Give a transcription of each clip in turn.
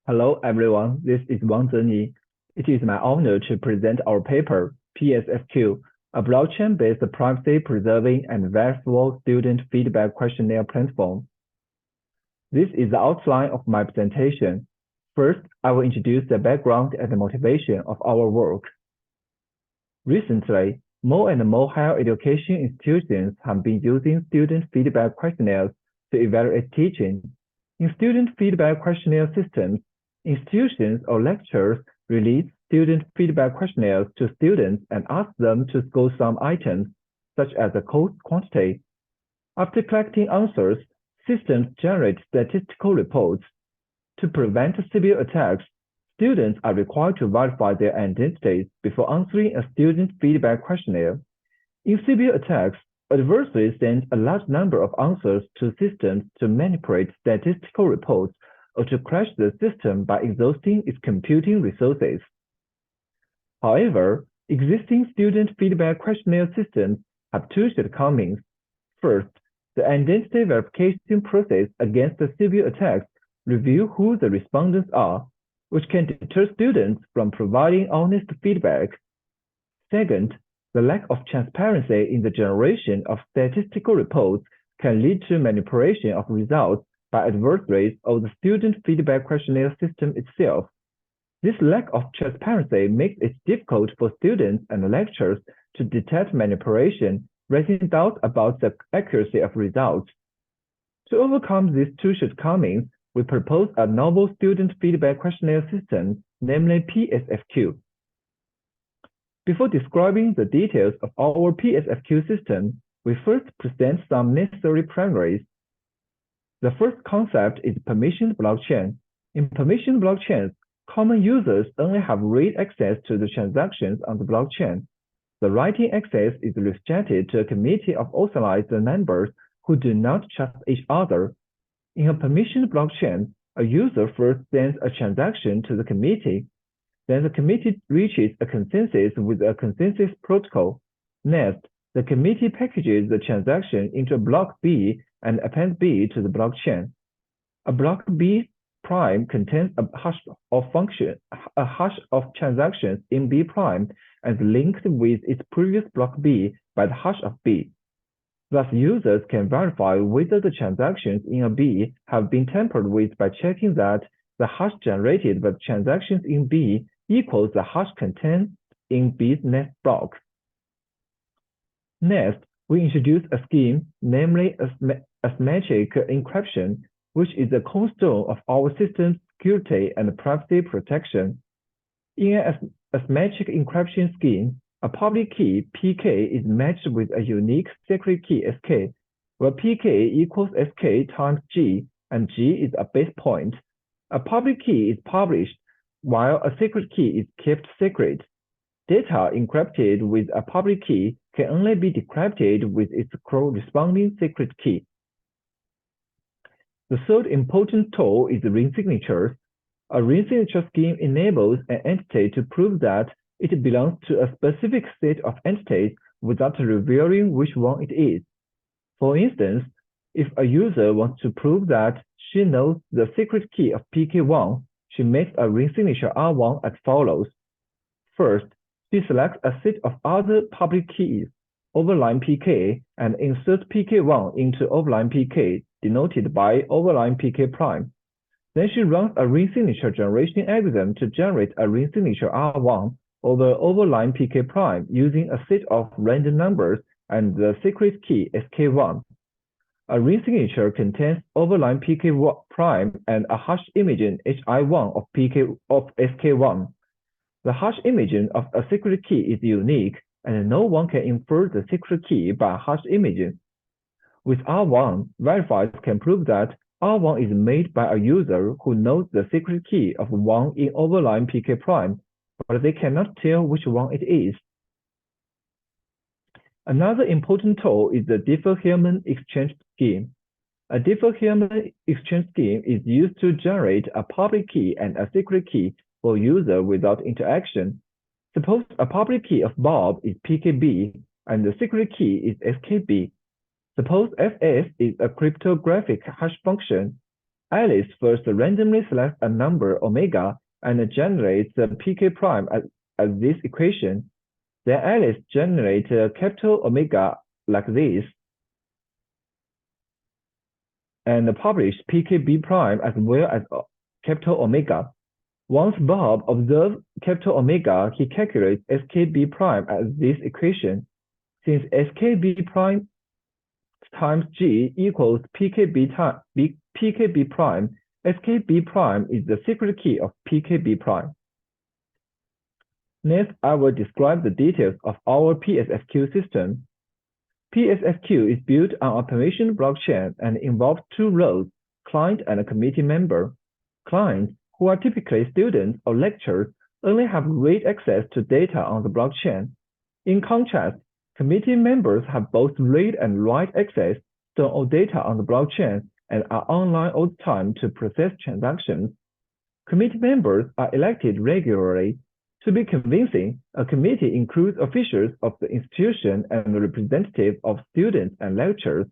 Hello, everyone. This is Wang Zhenyi. It is my honor to present our paper, PSFQ, a blockchain-based privacy-preserving and verifiable student feedback questionnaire platform. This is the outline of my presentation. First, I will introduce the background and the motivation of our work. Recently, more and more higher education institutions have been using student feedback questionnaires to evaluate teaching. In student feedback questionnaire systems, institutions or lecturers release student feedback questionnaires to students and ask them to score some items, such as the course quantity. After collecting answers, systems generate statistical reports. To prevent severe attacks, students are required to verify their identities before answering a student feedback questionnaire. In severe attacks, adversaries send a large number of answers to systems to manipulate statistical reports or to crash the system by exhausting its computing resources. However, existing student feedback questionnaire systems have two shortcomings. First, the identity verification process against the severe attacks reveal who the respondents are, which can deter students from providing honest feedback. Second, the lack of transparency in the generation of statistical reports can lead to manipulation of results by adversaries of the student feedback questionnaire system itself. This lack of transparency makes it difficult for students and lecturers to detect manipulation, raising doubt about the accuracy of results. To overcome these two shortcomings, we propose a novel student feedback questionnaire system, namely PSFQ. Before describing the details of our PSFQ system, we first present some necessary primaries. The first concept is permissioned blockchain. In permissioned blockchains, common users only have read access to the transactions on the blockchain. The writing access is restricted to a committee of authorized members who do not trust each other. In a permissioned blockchain, a user first sends a transaction to the committee. Then the committee reaches a consensus with a consensus protocol. Next, the committee packages the transaction into a block B and appends B to the blockchain. A block B prime contains a hash of transactions in B prime and is linked with its previous block B by the hash of B. Thus, users can verify whether the transactions in a B have been tampered with by checking that the hash generated by the transactions in B equals the hash contained in B's next block. Next, we introduce a scheme, namely asymmetric encryption, which is the cornerstone of our system's security and privacy protection. In an asymmetric encryption scheme, a public key PK is matched with a unique secret key SK, where PK equals SK times G, and G is a base point. A public key is published, while a secret key is kept secret. Data encrypted with a public key can only be decrypted with its corresponding secret key. The third important tool is ring signatures. A ring signature scheme enables an entity to prove that it belongs to a specific set of entities without revealing which one it is. For instance, if a user wants to prove that she knows the secret key of PK1, she makes a ring signature R1 as follows. First, she selects a set of other public keys, overline PK, and inserts PK1 into overline PK, denoted by overline PK prime. Then she runs a ring signature generation algorithm to generate a ring signature R1 over overline PK prime using a set of random numbers and the secret key SK1. A ring signature contains overline PK prime and a hash imaging HI1 of SK1. The hash imaging of a secret key is unique, and no one can infer the secret key by hash imaging. With R1, verifiers can prove that R1 is made by a user who knows the secret key of 1 in overline PK prime, but they cannot tell which one it is. Another important tool is the Diffie-Hellman exchange scheme. A Diffie-Hellman exchange scheme is used to generate a public key and a secret key for a user without interaction. Suppose a public key of Bob is PKB and the secret key is SKB. Suppose fs is a cryptographic hash function. Alice first randomly selects a number omega and generates a pk prime as this equation. Then Alice generates a capital omega like this and publish pkb prime as well as capital omega. Once Bob observes capital omega, he calculates skb prime as this equation. Since skb prime times g equals pkb times pkb prime, skb prime is the secret key of pkb prime. Next, I will describe the details of our PSFQ system. PSFQ is built on a permission blockchain and involves two roles, client and committee member. Clients, who are typically students or lecturers, only have read access to data on the blockchain. In contrast, committee members have both read and write access to all data on the blockchain and are online all the time to process transactions. Committee members are elected regularly. To be convincing, a committee includes officials of the institution and representatives of students and lecturers.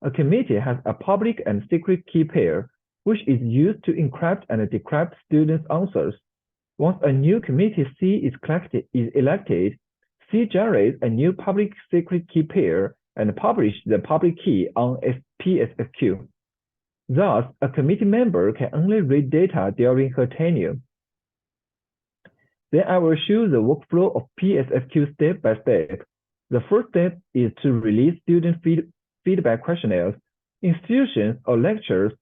A committee has a public and secret key pair, which is used to encrypt and decrypt students' answers. Once a new committee C is elected, C generates a new public secret key pair and publishes the public key on PSFQ. Thus, a committee member can only read data during her tenure. Then I will show the workflow of PSFQ step by step. The first step is to release student feedback questionnaires. Institutions or lecturers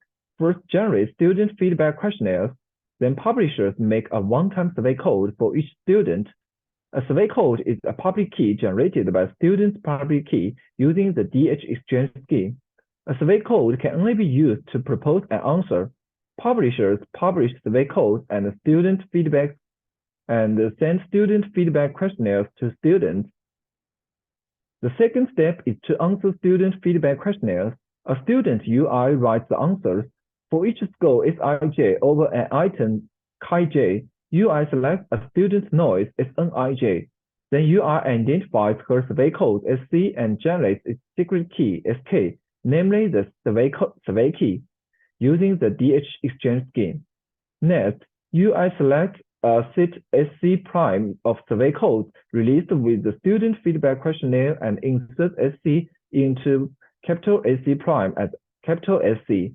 first generate student feedback questionnaires, then publishers make a one-time survey code for each student. A survey code is a public key generated by a student's public key using the DH exchange scheme. A survey code can only be used to propose an answer. Publishers publish survey codes and student feedback and send student feedback questionnaires to students. The second step is to answer student feedback questionnaires. A student UI writes the answers. For each score Sij over an item Kj, UI selects a student's noise Snij. Then UI identifies her survey code Sc and generates its secret key Sk, namely the survey key, using the DH exchange scheme. Next, UI selects a set SC prime of survey codes released with the student feedback questionnaire and insert SC into capital SC prime as capital SC.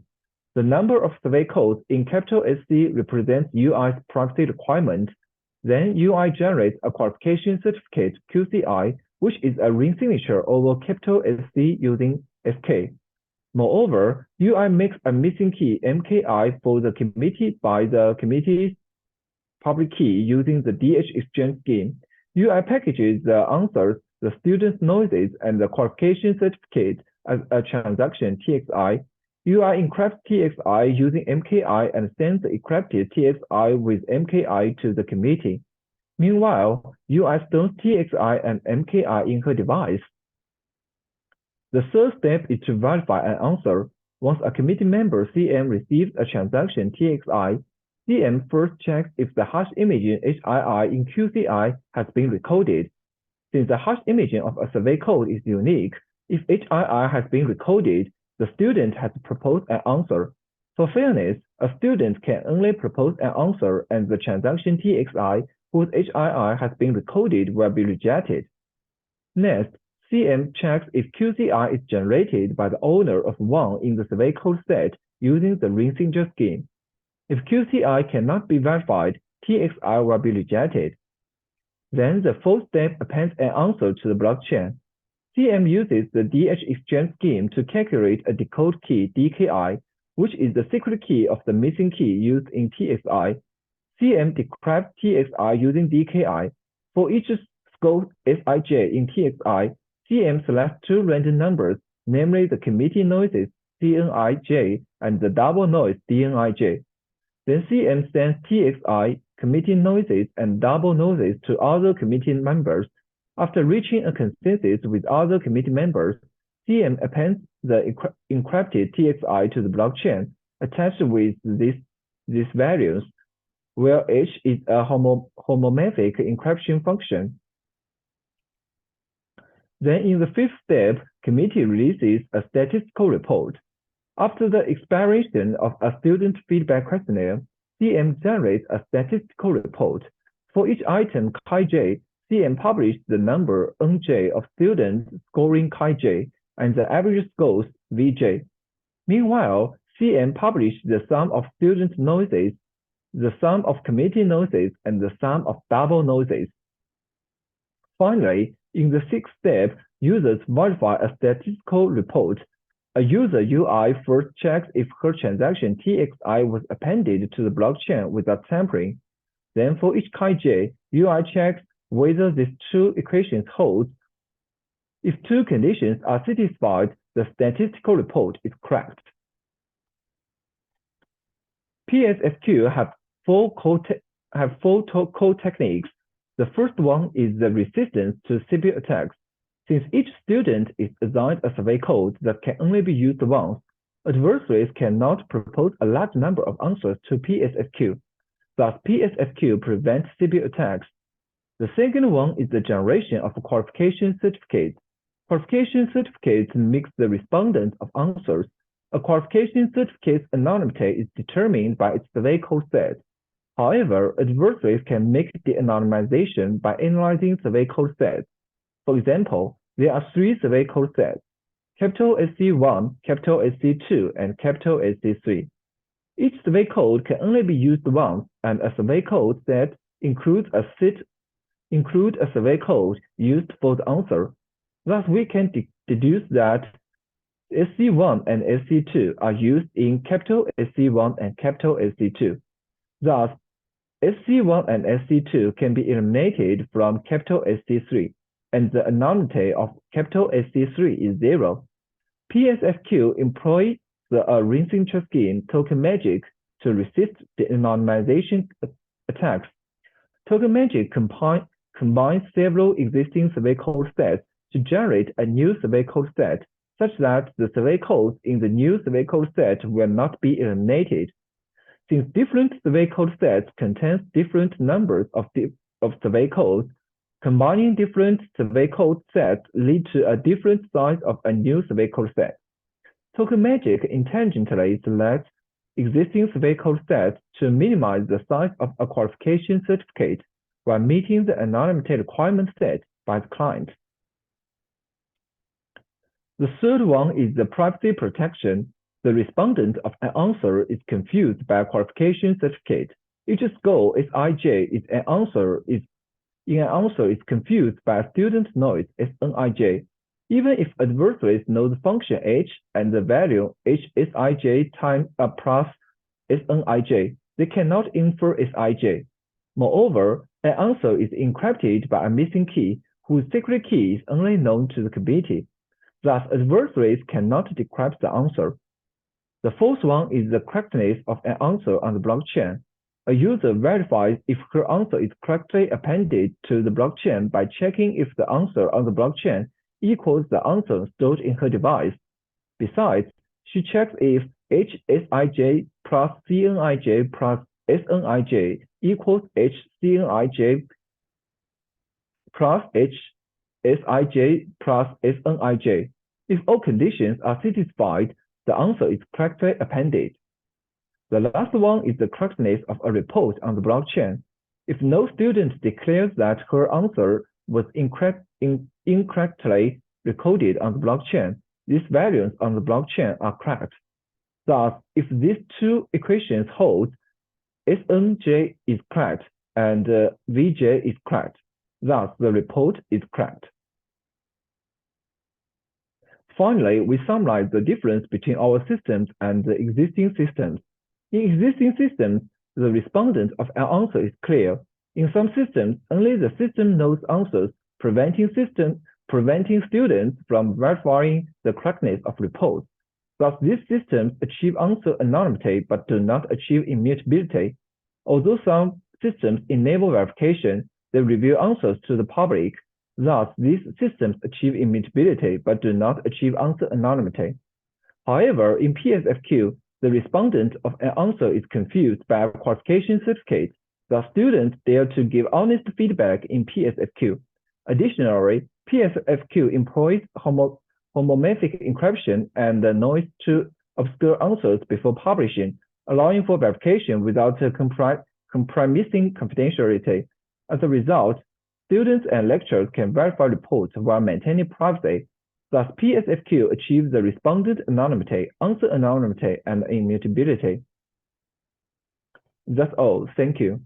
The number of survey codes in capital SC represents UI's privacy requirement. Then UI generates a qualification certificate QCI, which is a ring signature over capital SC using SK. Moreover, UI makes a missing key MKI for the committee by the committee's public key using the DH exchange scheme. UI packages the answers, the student's noises, and the qualification certificate as a transaction TXI. UI encrypts TXI using MKI and sends the encrypted TXI with MKI to the committee. Meanwhile, UI stores TXI and MKI in her device. The third step is to verify an answer. Once a committee member CM receives a transaction TXI, CM first checks if the hash imaging HII in QCI has been recorded. Since the hash imaging of a survey code is unique, if HII has been recorded, the student has proposed an answer. For fairness, a student can only propose an answer and the transaction TXI whose HII has been recorded will be rejected. Next, CM checks if QCI is generated by the owner of one in the survey code set using the ring signature scheme. If QCI cannot be verified, TXI will be rejected. Then the fourth step appends an answer to the blockchain. CM uses the DH exchange scheme to calculate a decode key DKI, which is the secret key of the missing key used in TXI. CM decrypts TXI using DKI. For each scope Sij in TXI, CM selects two random numbers, namely the committee noises CNIJ and the double noise DNIJ. Then CM sends TXI, committee noises, and double noises to other committee members. After reaching a consensus with other committee members, CM appends the encrypted TXI to the blockchain attached with these values, where H is a homomorphic encryption function. Then in the fifth step, committee releases a statistical report. After the expiration of a student feedback questionnaire, CM generates a statistical report. For each item Chi-J, CM publishes the number Nj of students scoring Chi-J and the average scores Vj. Meanwhile, CM published the sum of student noises, the sum of committee noises, and the sum of double noises. Finally, in the sixth step, users verify a statistical report. A user UI first checks if her transaction TXI was appended to the blockchain without tampering. Then for each Chi-J, UI checks whether these two equations hold. If two conditions are satisfied, the statistical report is correct. PSFQ have four core techniques. The first one is the resistance to CPU attacks. Since each student is assigned a survey code that can only be used once, adversaries cannot propose a large number of answers to PSFQ. Thus, PSFQ prevents CPU attacks. The second one is the generation of qualification certificates. Qualification certificates mix the respondent of answers. A qualification certificate's anonymity is determined by its survey code set. However, adversaries can make de-anonymization by analyzing survey code sets. For example, there are three survey code sets: capital SC1, capital SC2, and capital SC3. Each survey code can only be used once, and a survey code set includes a survey code used for the answer. Thus, we can deduce that SC1 and SC2 are used in capital SC1 and capital SC2. Thus, SC1 and SC2 can be eliminated from capital SC3, and the anonymity of capital SC3 is 0. PSFQ employs the ring signature scheme Token Magic to resist the anonymization attacks. Token Magic combines several existing survey code sets to generate a new survey code set, such that the survey codes in the new survey code set will not be eliminated. Since different survey code sets contain different numbers of survey codes, combining different survey code sets lead to a different size of a new survey code set. Token Magic intelligently selects existing survey code sets to minimize the size of a qualification certificate while meeting the anonymity requirement set by the client. The third one is the privacy protection. The respondent of an answer is confused by a qualification certificate. Each score Sij in an answer is confused by a student noise Snij. Even if adversaries know the function h and the value hSij times plus Snij, they cannot infer Sij. Moreover, an answer is encrypted by a missing key whose secret key is only known to the committee. Thus, adversaries cannot decrypt the answer. The fourth one is the correctness of an answer on the blockchain. A user verifies if her answer is correctly appended to the blockchain by checking if the answer on the blockchain equals the answer stored in her device. Besides, she checks if hSij plus CNij plus Snij equals hCNij plus hSij plus Snij. If all conditions are satisfied, the answer is correctly appended. The last one is the correctness of a report on the blockchain. If no student declares that her answer was incorrectly recorded on the blockchain, these values on the blockchain are correct. Thus, if these two equations hold, Snj is correct and Vj is correct. Thus, the report is correct. Finally, we summarize the difference between our systems and the existing systems. In existing systems, the respondent of an answer is clear. In some systems, only the system knows answers, preventing students from verifying the correctness of reports. Thus, these systems achieve answer anonymity but do not achieve immutability. Although some systems enable verification, they reveal answers to the public. Thus, these systems achieve immutability but do not achieve answer anonymity. However, in PSFQ, the respondent of an answer is confused by a qualification certificate. Thus, students dare to give honest feedback in PSFQ. Additionally, PSFQ employs homomorphic encryption and noise to obscure answers before publishing, allowing for verification without compromising confidentiality. As a result, students and lecturers can verify reports while maintaining privacy. Thus, PSFQ achieves the respondent anonymity, answer anonymity, and immutability. That's all. Thank you.